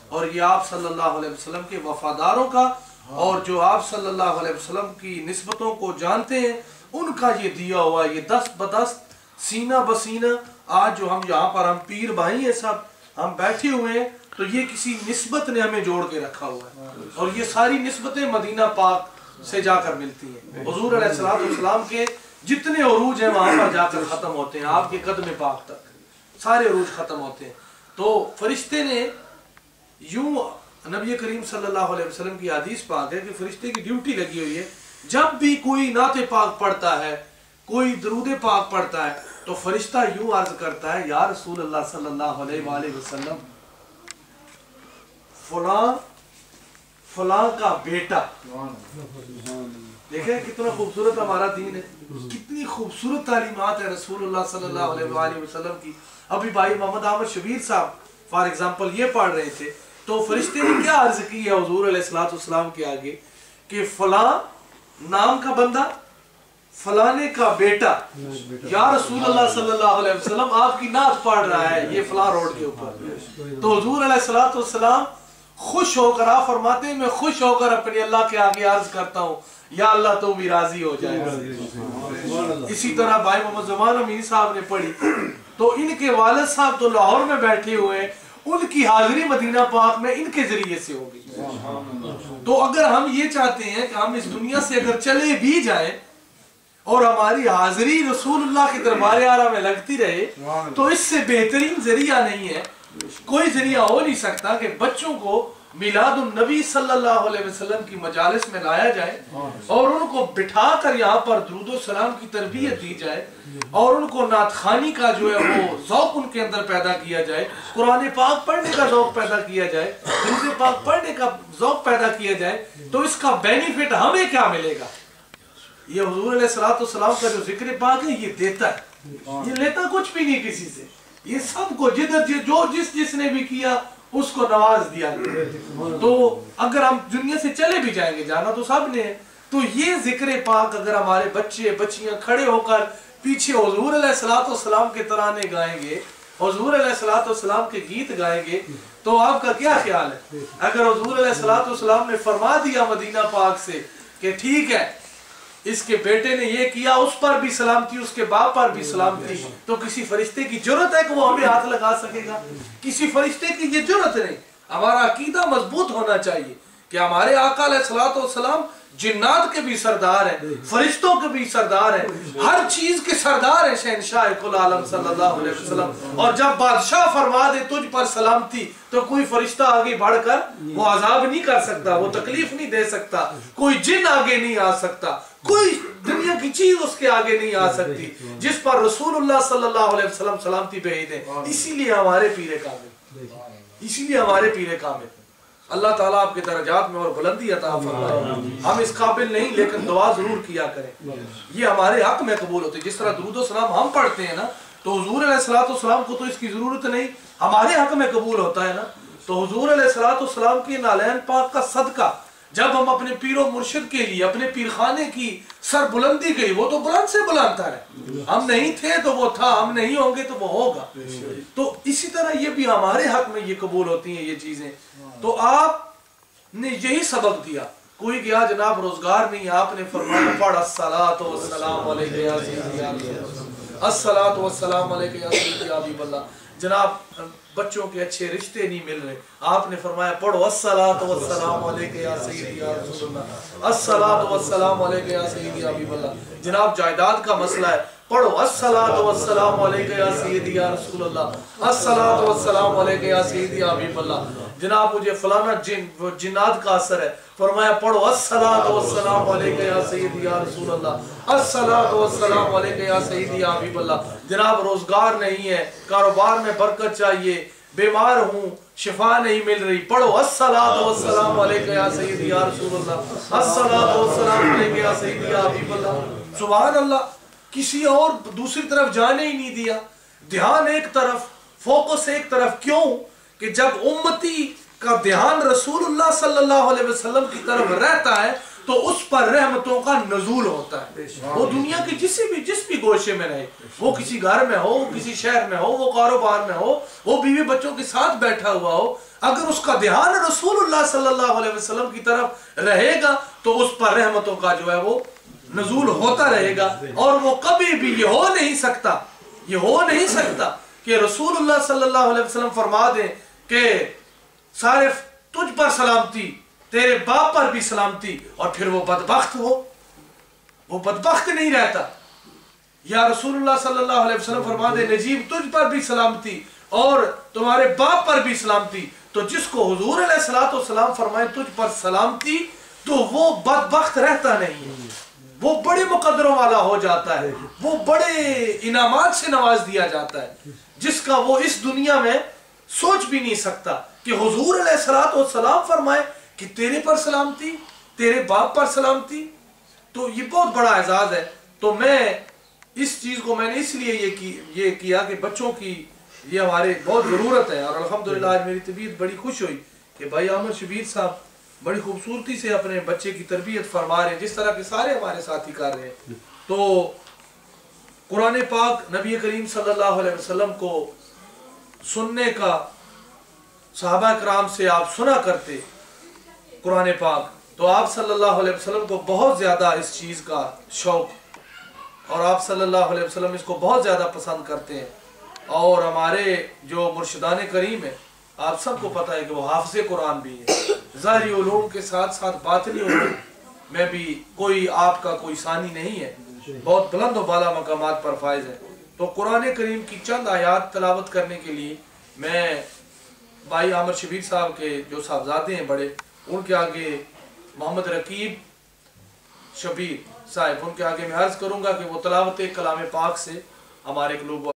اور یہ آپ صلی اللہ علیہ وسلم کے وفاداروں کا اور جو آپ صلی اللہ علیہ وسلم کی نسبتوں کو جانتے ہیں ان کا یہ دیا ہوا، یہ دست بدست سینہ بسینہ آج جو ہم یہاں پر ہم پیر بھائی ہیں سب ہم بیٹھے ہوئے ہیں، تو یہ کسی نسبت نے ہمیں جوڑ کے رکھا ہوا ہے، اور یہ ساری نسبتیں مدینہ پاک سے جا کر ملتی ہیں۔ حضور علیہ السلام کے جتنے عروج ہیں وہاں پر جا کر ختم ہوتے ہیں، آپ کے قدم پاک تک سارے عروج ختم ہوتے ہیں۔ تو فرشتے نے یوں، نبی کریم صلی اللہ علیہ وسلم کی حدیث پاک ہے کہ فرشتے کی ڈیوٹی لگی ہوئی ہے، جب بھی کوئی نعت پاک پڑھتا ہے، کوئی درود پاک پڑھتا ہے، تو فرشتہ یوں عرض کرتا ہے، یا رسول اللہ صلی اللہ علیہ وآلہ وسلم فلاں کا بیٹا۔ دیکھیں کتنا خوبصورت ہمارا دین ہے، کتنی خوبصورت تعلیمات ہے رسول اللہ صلی اللہ علیہ وآلہ وسلم کی۔ ابھی بھائی محمد احمد شبیر صاحب فار ایگزامپل یہ پڑھ رہے تھے، تو فرشتے نے کیا عرض کی ہے حضور علیہ السلام کے آگے کہ فلاں نام کا بندہ، فلانے کا بیٹا یا رسول اللہ صلی اللہ علیہ وسلم آپ کی نعت پڑھ رہا ہے یہ فلاں روڈ کے اوپر۔ تو حضور علیہ السلام خوش ہو کر، آپ فرماتے ہیں میں خوش ہو کر اپنے اللہ کے آگے عرض کرتا ہوں یا اللہ تو بھی راضی ہو جائے۔ اسی طرح بھائی محمد زمان امین صاحب نے پڑھی، تو ان کے والد صاحب تو لاہور میں بیٹھے ہوئے ہیں، ان کی حاضری مدینہ پاک میں ان کے ذریعے سے ہوگی۔ تو اگر ہم یہ چاہتے ہیں کہ ہم اس دنیا سے اگر چلے بھی جائیں اور ہماری حاضری رسول اللہ کے دربار اعلیٰ میں لگتی رہے، تو اس سے بہترین ذریعہ نہیں ہے، کوئی ذریعہ ہو نہیں سکتا کہ بچوں کو میلاد النبی صلی اللہ علیہ وسلم کی مجالس میں لایا جائے اور ان کو بٹھا کر یہاں پر درود و سلام کی تربیت دی جائے اور ان کو نعت خوانی کا جو ہے وہ ذوق ان کے اندر پیدا کیا جائے، قرآن پاک پڑھنے کا ذوق پیدا کیا جائے، درود پاک پڑھنے کا ذوق پیدا کیا جائے، تو اس کا بینیفٹ ہمیں کیا ملے گا؟ یہ حضور علیہ السلام کا جو ذکر پاک ہے یہ دیتا ہے، یہ لیتا کچھ بھی نہیں کسی سے، یہ سب کو جو جس نے بھی کیا اس کو نواز دیا گیا۔ تو اگر ہم دنیا سے چلے بھی جائیں گے، جانا تو سب نے ہے، تو یہ ذکر پاک اگر ہمارے بچے بچیاں کھڑے ہو کر پیچھے حضور علیہ السلام کے ترانے گائیں گے، حضور علیہ السلام کے گیت گائیں گے، تو آپ کا کیا خیال ہے؟ اگر حضور علیہ السلام نے فرما دیا مدینہ پاک سے کہ ٹھیک ہے اس کے بیٹے نے یہ کیا، اس پر بھی سلامتی، اس کے باپ پر بھی سلامتی، تو کسی فرشتے کی جرت ہے کہ وہ ہمیں ہاتھ لگا سکے گا؟ کسی فرشتے کی یہ جرت نہیں۔ ہمارا عقیدہ مضبوط ہونا چاہیے کہ ہمارے آقا علیہ السلام جنات کے بھی سردار ہیں، فرشتوں کے بھی سردار ہیں، ہر چیز کے سردار ہیں، شہنشاہ کل عالم صلی اللہ علیہ وسلم۔ اور جب بادشاہ فرما دے تجھ پر سلامتی، تو کوئی فرشتہ آگے بڑھ کر وہ عذاب نہیں کر سکتا، وہ تکلیف نہیں دے سکتا، کوئی جن آگے نہیں آ سکتا، کوئی دنیا کی چیز اس کے آگے نہیں آ سکتی جس پر رسول اللہ صلی اللہ علیہ وسلم سلامتی بھیج دیں۔ اسی لیے ہمارے پیر کامل، اسی لیے ہمارے پیر کامل، اللہ تعالیٰ آپ کے درجات میں اور بلندی عطا فرمائے۔ ہم اس قابل نہیں لیکن دعا ضرور کیا کریں، یہ ہمارے حق میں قبول ہوتے۔ جس طرح درود و سلام ہم پڑھتے ہیں نا، تو حضور علیہ السلام کو تو اس کی ضرورت نہیں، ہمارے حق میں قبول ہوتا ہے نا۔ تو حضور علیہ السلام کی نالین پاک کا صدقہ جب ہم اپنے پیر و مرشد کے لیے اپنے پیر خانے کی سر بلندی گئی، وہ تو بلند سے بلند تھا، ہم نہیں تھے تو وہ تھا، ہم نہیں ہوں گے تو وہ ہوگا۔ تو اسی طرح یہ بھی ہمارے حق میں یہ قبول ہوتی ہیں یہ چیزیں۔ تو آپ نے یہی سبق دیا، کوئی گیا جناب روزگار نہیں، آپ نے فرمایا پڑھ الصلاۃ والسلام علیک یا سیدی یا رسول اللہ، الصلاۃ والسلام علیک یا سیدی یا حبیب اللہ۔ جناب بچوں کے اچھے رشتے نہیں مل رہے، آپ نے فرمایا پڑھو الصلاۃ والسلام علیک یا سیدی یا رسول اللہ، الصلاۃ والسلام علیک یا سیدی یا حبیب اللہ۔ جناب جائیداد کا مسئلہ ہے، پڑھو الصلاۃ والسلام علیک یا سیدی یا رسول اللہ، الصلاۃ والسلام علیک یا سیدی یا حبیب اللہ۔ جناب مجھے فلانا جنات کا اثر ہے، فرمایا پڑھو الصلاۃ والسلام علیک یا سیدی یا رسول اللہ، الصلاۃ والسلام علیک یا سیدی یا حبیب اللہ۔ جناب روزگار نہیں ہے، کاروبار میں برکت چاہیے، بیمار ہوں، شفا نہیں مل رہی، پڑھو الصلاۃ والسلام علیک یا سیدی یا رسول اللہ، الصلاۃ والسلام علیک یا سیدی یا حبیب اللہ۔ سبحان اللہ، کسی اور دوسری طرف جانے ہی نہیں دیا، دھیان ایک طرف، فوکس ایک طرف۔ کیوں کہ جب امتی کا دھیان رسول اللہ صلی اللہ علیہ وسلم کی طرف رہتا ہے تو اس پر رحمتوں کا نزول ہوتا ہے. وہ دنیا کے جس بھی گوشے میں رہے، وہ کسی گھر میں ہو، کسی شہر میں ہو، وہ کاروبار میں ہو، وہ بیوی بچوں کے ساتھ بیٹھا ہوا ہو، اگر اس کا دھیان رسول اللہ صلی اللہ علیہ وسلم کی طرف رہے گا تو اس پر رحمتوں کا جو ہے وہ نزول ہوتا رہے گا. اور وہ کبھی بھی یہ ہو نہیں سکتا کہ رسول اللہ صلی اللہ علیہ وسلم فرما دیں کہ سارے تجھ پر سلامتی، تیرے باپ پر بھی سلامتی، اور پھر وہ بدبخت ہو. وہ بدبخت نہیں رہتا. یا رسول اللہ صلی اللہ علیہ وسلم فرما دے نجیب تجھ پر بھی سلامتی اور تمہارے باپ پر بھی سلامتی، تو جس کو حضور علیہ السلام فرمائے تجھ پر سلامتی تو وہ بدبخت رہتا نہیں ہے، وہ بڑے مقدروں والا ہو جاتا ہے، وہ بڑے انعامات سے نواز دیا جاتا ہے، جس کا وہ اس دنیا میں سوچ بھی نہیں سکتا کہ حضور علیہ السلام فرمائے کہ تیرے پر سلامتی، تیرے باپ پر سلامتی. تو یہ بہت بڑا اعزاز ہے. تو میں اس چیز کو میں نے اس لیے یہ کیا کہ بچوں کی یہ ہمارے بہت ضرورت ہے. اور الحمدللہ آج میری طبیعت بڑی خوش ہوئی کہ بھائی عامر شبیر صاحب بڑی خوبصورتی سے اپنے بچے کی تربیت فرما رہے ہیں، جس طرح کے سارے ہمارے ساتھی کر رہے ہیں. تو قرآن پاک نبی کریم صلی اللہ علیہ وسلم کو سننے کا صحابہ کرام سے آپ سنا کرتے قرآن پاک، تو آپ صلی اللہ علیہ وسلم کو بہت زیادہ اس چیز کا شوق، اور آپ صلی اللہ علیہ وسلم اس کو بہت زیادہ پسند کرتے ہیں. اور ہمارے جو مرشدان کریم ہیں آپ سب کو پتہ ہے کہ وہ حافظ قرآن بھی ہیں. ظاہری علوم کے ساتھ ساتھ باطنی علوم میں بھی کوئی آپ کا کوئی ثانی نہیں ہے، بہت بلند و بالا مقامات پر فائز ہے. تو قرآن کریم کی چند آیات تلاوت کرنے کے لیے میں بھائی عامر شبیر صاحب کے جو صاحبزادے ہیں بڑے، ان کے آگے محمد رقیب شبیر صاحب، ان کے آگے میں عرض کروں گا کہ وہ تلاوت کلام پاک سے ہمارے قلوب